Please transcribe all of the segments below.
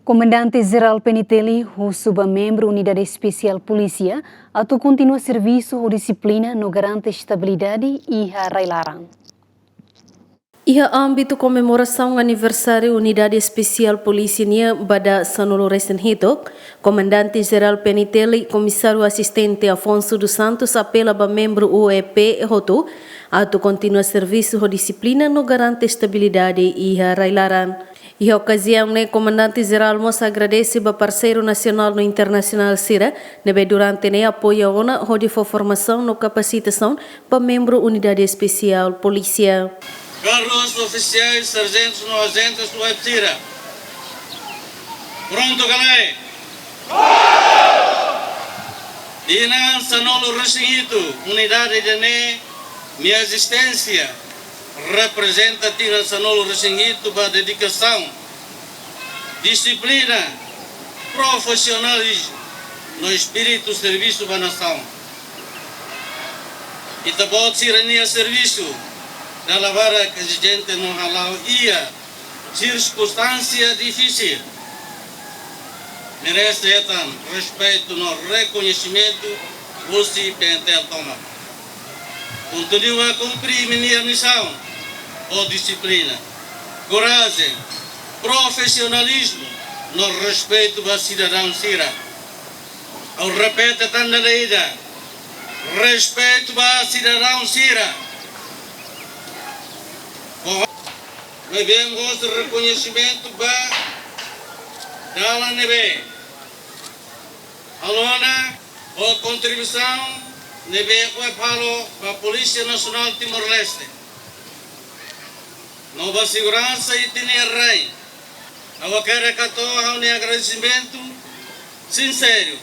Komandante Jerál PNTL, husu membru Unidade Especial Polícia, atau kontinua servisu ou disiplina no garante establidade e rai-laran. Ia âmbito comemoração aniversário Unidade Especial Polícia nia pada sanolo recent hitok, Komandante Jerál PNTL e Comissário Assistente Afonso dos Santos apela para membro UEP hotu atau kontinua servisu ou disiplina no garante estabilidade e rai-laran. E a ocasião, né, Komandante Jerál Moça agradece ao parceiro nacional no internacional Sira, nebe durante né apoio a ona de formação no capacitação para membro Unidade Especial Polícia. Caros oficiais, sargentos no agentes do UEP Sira. Pronto, galera? Ina sanolo resingito, unidade de né, minha existência representa tina sanolo resingito para dedicação, disciplina, profissionalismo no espírito serviço para a nação. E também tirania serviço da lavara que a gente não halau ia circunstância difícil. Merece respeito no reconhecimento UEP PNTL toma. Continua a cumprir minha missão ou disciplina, coragem, profissionalismo no respeito ao cidadão Sira. Ao repete tanta leida, respeito ao cidadão Sira. Nós vemos o reconhecimento para dar nebe. Alona, a contribuição nebe para a Polícia Nacional Timor-Leste. Nova segurança e tinha rei. Eu quero que um agradecimento sincero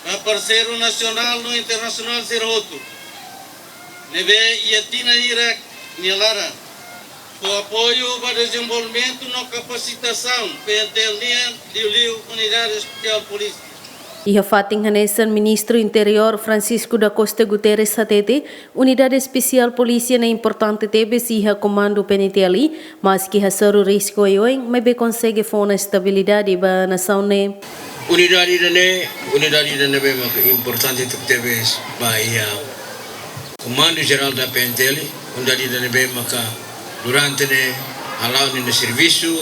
para parceiro nacional no internacional Serroto. Nebe e tinha ira rai-laran. O apoio para o desenvolvimento na capacitação PNTL de Unidade Especial Polícia. E a fatin hanesan Ministro Interior Francisco da Costa Guterres satete, Unidade Especial Polícia na importante tebe se a Comando PNTL, mas que a soro risco yoing, mas be consegue fona estabilidade ba nação ne. Unidade da nebe é importante tebe ba ia Komandante Jerál PNTL, Unidade da nebe maka durante ne halau ne serviço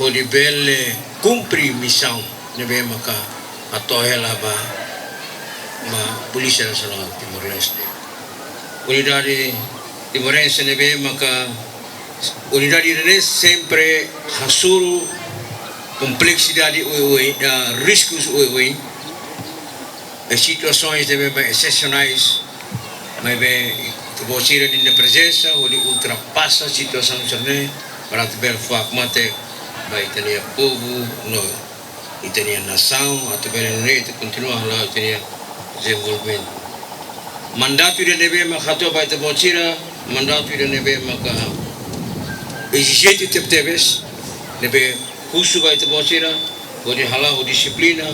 o de belle cumprir missão nebe maka atau ela ba Polícia Nacional Timor-Leste. Unidade Timorense nebe maka unidade ne sempre hasuru complexidade riscos as situações nebe excepcionais mas você na presença ou ultrapassa a situação para ter mate vai ter povo e ter nação até bem continuar lá ter desenvolvimento mandato de nebe makato vai ter botira mandato de nebe maka exigente tebes nebe husu vai ter botira ou de halau disciplina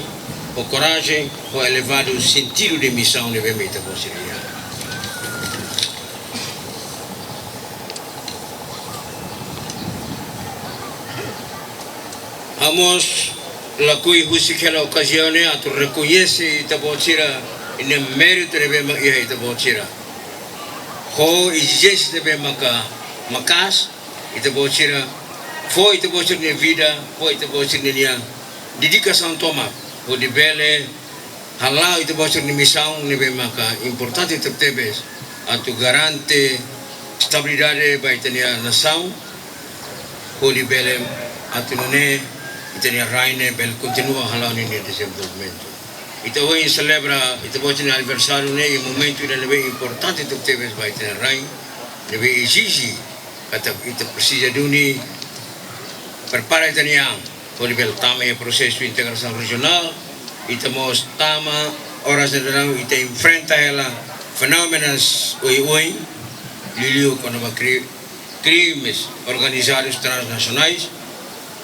ou coragem ou elevado sentido de missão nebe ter botira. Vamos lakui husi kela ocasione atu reconhece itabotira ine mérito de bema ia itabotira ho exigência de bema makas itabotira foi itabotira ne vida foi itabotira ne dedicação toma o de bele halau itabotira ne missão ne bema importante itabtebes atu garante estabilidade baitania nação o de bele atu ne itania raine bel continua halando in desenvolvimento. Ita hoje celebra ita hoje no aniversário né e momento ida nebe importante tu teve vai ter rain nebe exige ata ita precisa de uni prepara itania o nível tama e processo de integração regional ita mos tama horas de verão ita enfrenta ela fenômenos oi lilio quando va crimes organizados transnacionais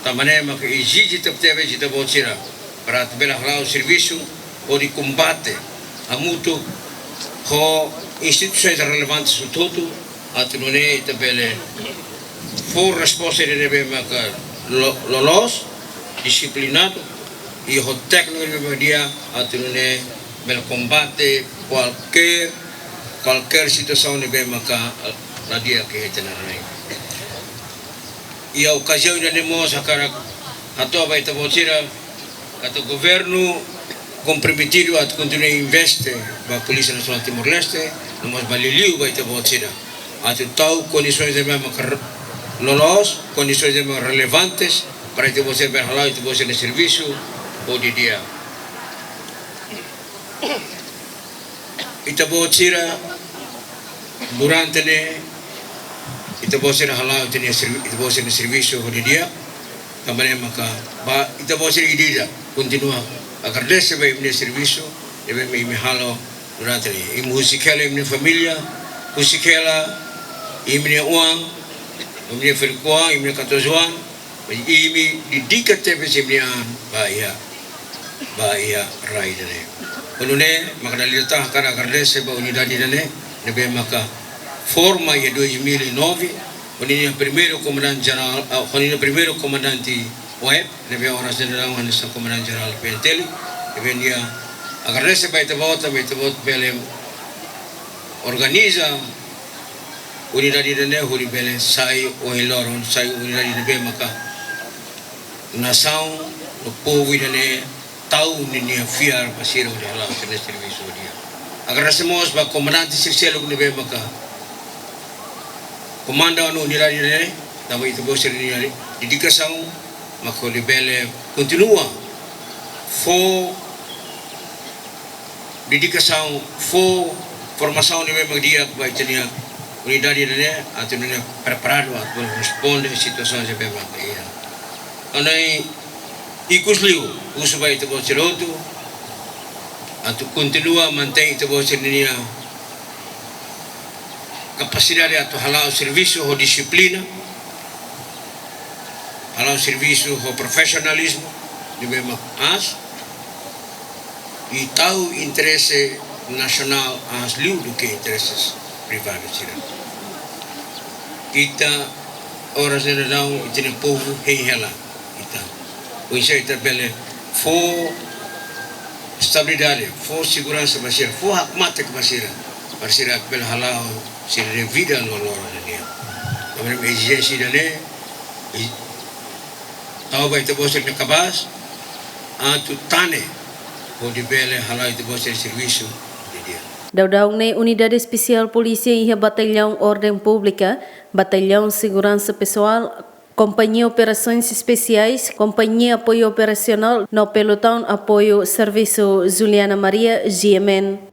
também que exige teve de botira para belar o serviço ou de combate a mútuo com instituições relevantes do todo a também for resposta de nebe maka lolos disciplinado e o técnico de dia atunune bel combate qualquer situação de bem maka na dia que tenarai. E a ocasião de nemos akara ato vai te botira ato governo comprometido a continuar investe ba Polícia Nacional Timor-Leste, nós baliliu vai te botira ato tau condições de bem maka lolos, condições de bem relevantes para te você berhalau te você de serviço ou de dia. Ita botira durante ne ita botira halau te ita você de serviço ou de dia também maka ba ita botira idida kontinua agradecer ba ibne serviço e bem me halau durante ne e musikela ibne família musikela ibne uang ibne ferqua ibne katozuan imi didikat tebe semnian bahaya rai dane onune makadalita kana agradecer ba unidade dane nebe maka forma ya 2009 onine primeiro comandante geral onine primeiro comandante UEP nebe horas general hansa Komandante Jerál PNTL nebe dia agradecer ba ita volta belem organiza unidade dane huri bele sai o rai-laran sai unidade nebe maka nação do povo dane tau ni fiar pasir o hala kena servisu dia agradecemos ba Komandante Jerál nebe maka Komandante unidade dane tama itu bosir ni dedicação mako libele kontinua dedicação formação nebe dia ba itania unidade dane atune preparado para responder situações de bem maka anai ikusliu usbai te boceroto atu kontinua mantém te bocenia capacidade atu halau serviço ou disiplina halau serviço ou profissionalismo de mesmo as e tal interesse nacional as liu do que interesses privados kita horas de não tem povo hela o insight bele establidade segurança basira hak mata que basira bel halau sir de vida no loro dia também exigência dane tau vai te bosser de cabas atu tane o de bele halau te bosser serviço de dia. Daudau ne Unidade Especial Polícia e Batalhão Ordem Pública, Batalhão Segurança Pessoal, Companhia Operações Especiais, Companhia Apoio Operacional no Pelotão Apoio Serviço Juliana Maria, GMN.